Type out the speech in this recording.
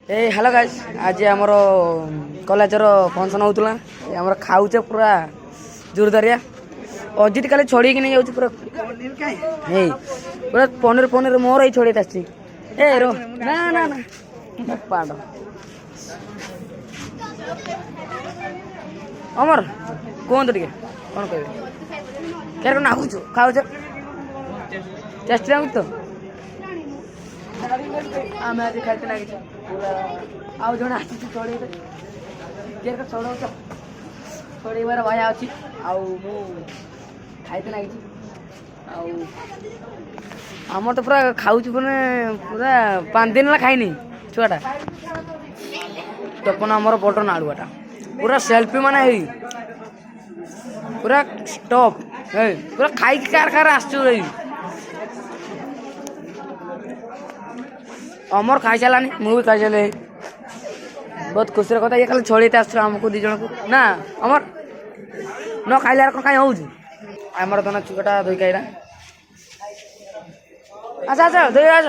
ए hello guys आज आमर कॉलेजर function होता आम खाऊचे पूरा जोरदारिया अजित काले छड़ी नहीं जाऊँ पूरा पूरा पनीर पनीर मोर ही छड़ी ए रो ना ना ना पाड़ अमर कहतु टे कौन कह क्या नाचु खाऊ टेस्ट लाଗୁଛି तो आम आज खाते लगे पूरा आउ जन आसी चढ़े चढ़ाऊच चढ़ेबार भाई अच्छी खाते लगी आम तो पूरा खाऊ पूरा 5 दिन है खाईनी छुआटा तपन आमर बड़ नाड़ुआटा पूरा सेल्फी माने पूरा स्टॉप पूरा खाई कार कार आसचु अमर खाई सारानी मुझे खाई सारे बहुत खुशी कथा ये खाली छड़े आमको दी जन को ना अमर न खाइले कहीं हो आमर तो ना चुकाटा धोई खाइला अच्छा अच्छा धोई आज